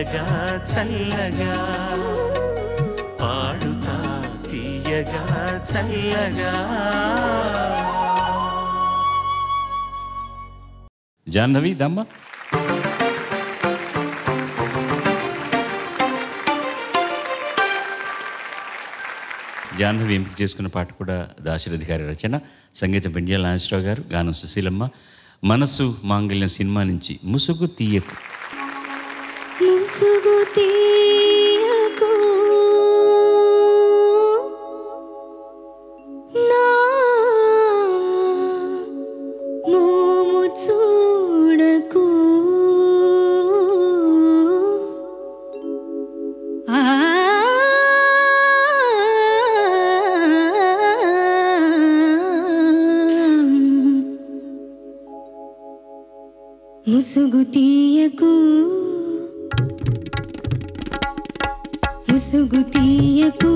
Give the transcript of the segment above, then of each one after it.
తీయగా చల్లగా పాడుతా తీయగా చల్లగా. జాహ్నవి దమ్మ. జాహ్నవి ఎంపిక చేసుకున్న పాట కూడా దాశరథి గారి రచన, సంగీతం పెండ్యాల నాగేశ్వరరావు గారు, గానం సుశీలమ్మ. మనసు మాంగళ్యం సినిమా నుంచి ముసుగు తీయకు. ముసుగు తీయకు నా మోము చూడకు ముసుగు తీయకు ముసుగు తీయకు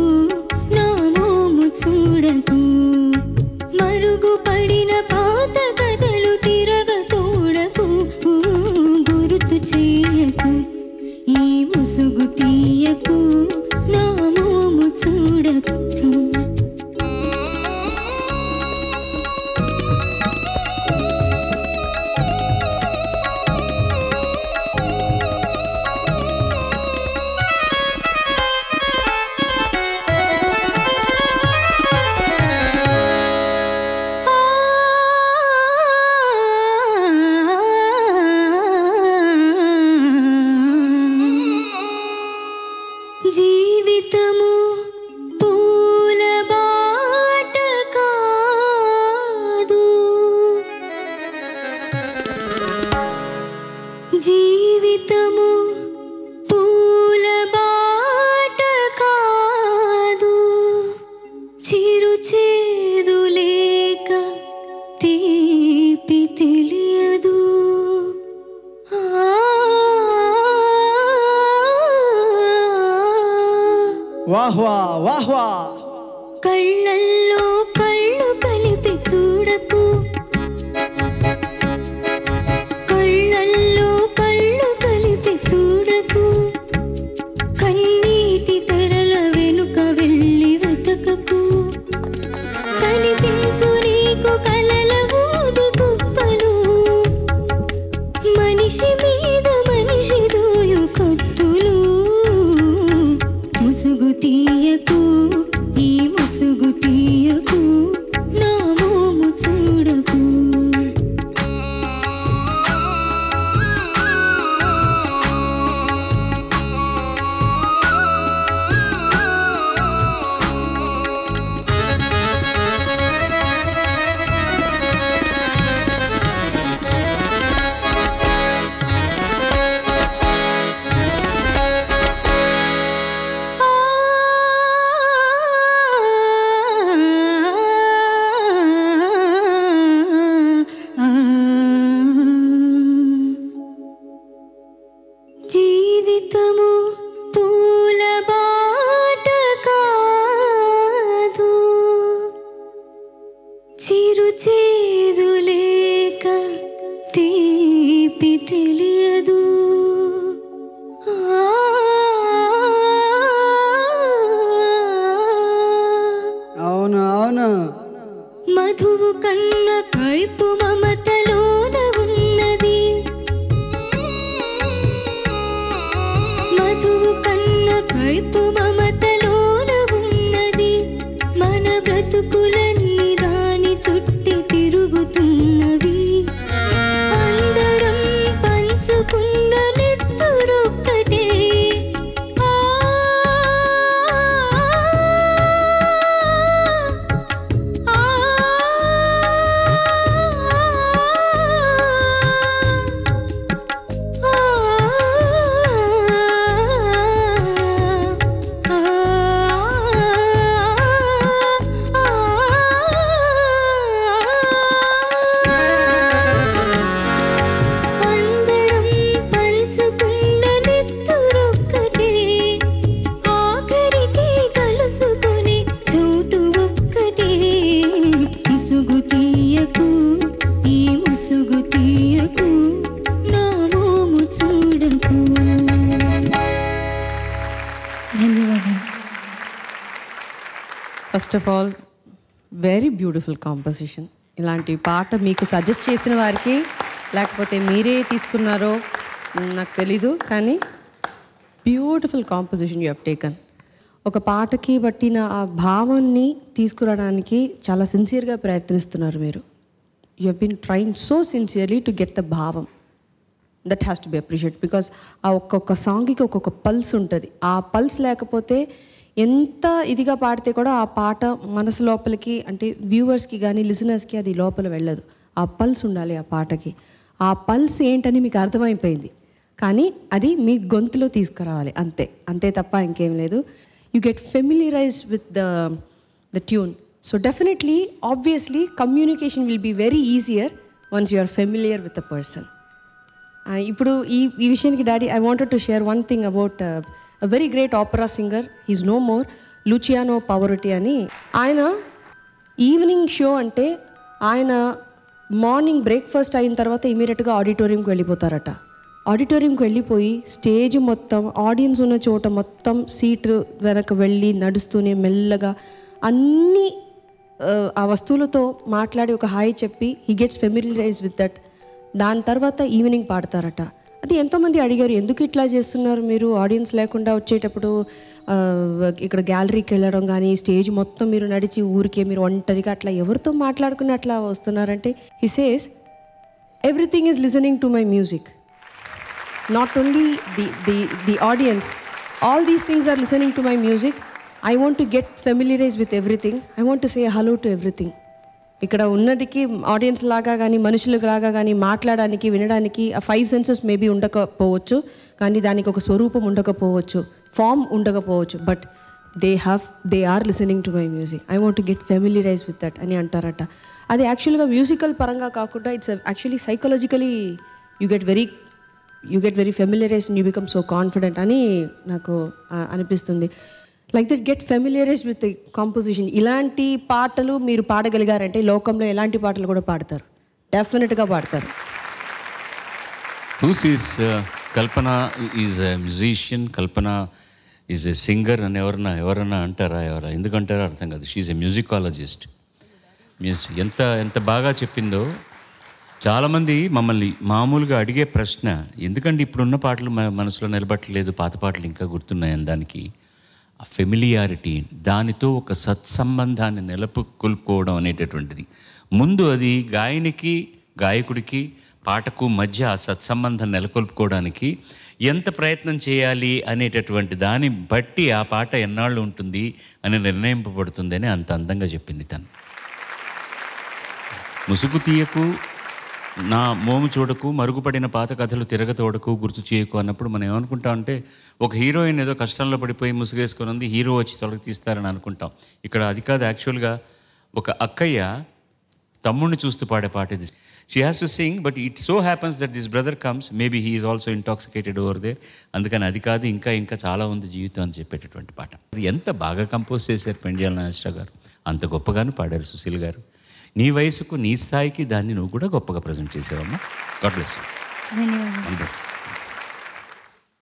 నా మోము చూడకు మరుగు పడిన పాత కథలు తిరగ తోడకు గుర్తు చేయకు ఈ ముసుగు తీయకు నా మోము చూడకు. జీవితము పూల బాట కాదు, జీవితము పూల బాట కాదు, చిరు చేదు లేక తీపి తెలియదు. వాహ్వా వాహ్వా. కళ్ళల్లో కళ్ళు కలిపి చూడకు, కళ్ళల్లో కళ్ళు కలిపి చూడకు, కన్నీటి తెరల వెనుక వెళ్ళి వెతకకు, కనిపించు నీకు కలల ఊదు కుప్పలు, మనిషి మీద మనిషి దూయు కత్తులు. ముసుగు తీయకు ఈ ముసుగు తీయకు నా మోము చూడకు. జీవితము పూల బాట కాదు, చిరు చేదు లేక తీపి తెలియదు. అవును అవును. మధువు కన్న కైపు మమతలోన ఉన్నది, మధువు కన్న కైపు మమతలోన ఉన్నది, మన బ్రతుకులన్నీ దాని చుట్టి తిరుగుతున్నవి, అందరం పంచుకున్న నెత్తురొక్కటే. First of all very beautiful composition. ఇలాంటి పాట మీకు సజెస్ట్ చేసిన వారికి లేకపోతే మీరే తీసుకున్నారో నాకు తెలీదు, కానీ beautiful composition you have taken. ఒక పాటకి బట్టిన ఆ భావాన్ని తీసుకురావడానికి చాలా సిన్సియర్గా ప్రయత్నిస్తున్నారు మీరు. You have been trying so sincerely to get the భావం. That has to be appreciate because ఆ ఒక్కొక్క సాంగ్కి ఒక్కొక్క పల్స్ ఉంటుంది. ఆ పల్స్ లేకపోతే ఎంత ఇదిగా పాడితే కూడా ఆ పాట మనసు లోపలికి, అంటే వ్యూవర్స్కి కానీ లిసనర్స్కి అది లోపల వెళ్ళదు. ఆ పల్స్ ఉండాలి ఆ పాటకి. ఆ పల్స్ ఏంటని మీకు అర్థమైపోయింది, కానీ అది మీ గొంతులో తీసుకురావాలి, అంతే తప్ప ఇంకేం లేదు. You get familiarised with the tune. So definitely obviously communication will be very easier once you are familiar with the person. ఇప్పుడు ఈ విషయానికి daddy I wanted to share one thing about a very great opera singer. He's no more, Luciano Pavarotti అని. ఆయన evening show అంటే ఆయన morning breakfast అయిన తర్వాత ఇమీడియట్గా ఆడిటోరియంకి వెళ్ళిపోతారట. ఆడిటోరియంకి వెళ్ళిపోయి స్టేజ్ మొత్తం, ఆడియన్స్ ఉన్న చోట మొత్తం సీటు వెనక వెళ్ళి నడుస్తూనే మెల్లగా అన్ని ఆ వస్తువులతో మాట్లాడి ఒక హాయ్ చెప్పి he gets familiarise with that. దాని తర్వాత ఈవినింగ్ పాడతారట. అది ఎంతోమంది అడిగారు, ఎందుకు ఇట్లా చేస్తున్నారు మీరు, ఆడియన్స్ లేకుండా వచ్చేటప్పుడు ఇక్కడ గ్యాలరీకి వెళ్ళడం కానీ స్టేజ్ మొత్తం మీరు నడిచి ఊరికే మీరు ఒంటరిగా అట్లా ఎవరితో మాట్లాడుకుని అట్లా వస్తున్నారంటే, he says everything is listening to my music, not only the audience, all these things are listening to my music. I want to get familiarize with everything. I want to say hello to everything. ఇక్కడ ఉన్నదికి audience లాగా కానీ మనుషులకు లాగా కానీ మాట్లాడడానికి వినడానికి ఆ 5 సెన్సెస్ మేబీ ఉండకపోవచ్చు, కానీ దానికి ఒక స్వరూపం ఉండకపోవచ్చు, ఫామ్ ఉండకపోవచ్చు, but they are listening to my music. I want to get familiarize with that అని అంటారట. అది యాక్చువల్గా మ్యూజికల్ పరంగా కాకుండా it's actually psychologically you get very familiarize and you become so confident అని నాకు అనిపిస్తుంది. Like that get familiarize with the composition. ఇలాంటి పాటలు మీరు పాడగలిగారంటే లోకంలో ఎలాంటి పాటలు కూడా పాడతారు, డెఫినెట్గా పాడతారు. Who's is Kalpana is a musician, Kalpana is a singer అని ఎవరన్నా అంటారా? ఎందుకంటారో అర్థం కాదు. She's a musicologist. ఎంత బాగా చెప్పిందో. చాలామంది మమ్మల్ని మామూలుగా అడిగే ప్రశ్న, ఎందుకంటే ఇప్పుడున్న పాటలు మనసులో నిలబట్టలేదు, పాత పాటలు ఇంకా గుర్తున్నాయని, దానికి ఆ ఫెమిలియారిటీ, దానితో ఒక సత్సంబంధాన్ని నెలకొల్పుకోవడం అనేటటువంటిది. ముందు అది గాయకుడికి పాటకు మధ్య ఆ సత్సంబంధం నెలకొల్పుకోవడానికి ఎంత ప్రయత్నం చేయాలి అనేటటువంటి దాన్ని బట్టి ఆ పాట ఎన్నాళ్ళు ఉంటుంది అని నిర్ణయింపబడుతుందని అంత అందంగా చెప్పింది తను. ముసుగు తీయకు, నా మోము చూడకు, మరుగుపడిన పాత కథలు తిరగతోడకు, గుర్తు చేయకు అన్నప్పుడు మనం ఏమనుకుంటాం అంటే, ఒక హీరోయిన్ ఏదో కష్టంలో పడిపోయి ముసుగేసుకొని ఉంది, హీరో వచ్చి తొలగి తీస్తారని అనుకుంటాం. ఇక్కడ అది కాదు. యాక్చువల్గా ఒక అక్కయ్య తమ్ముడిని చూస్తూ పాడే పాట ఇది. She has to sing, but it so happens that this brother comes, maybe he is also intoxicated over there. అందుకని అది కాదు, ఇంకా చాలా ఉంది జీవితం అని చెప్పేటటువంటి పాట. అది ఎంత బాగా కంపోజ్ చేశారు పెండ్యాల నాగేశ్వరరావు గారు, అంత గొప్పగాను పాడారు సుశీల్ గారు. నీ వయసుకు నీ స్థాయికి దాన్ని నువ్వు కూడా గొప్పగా ప్రజెంట్ చేసావమ్మా. God bless you. ధన్యవాదాలు.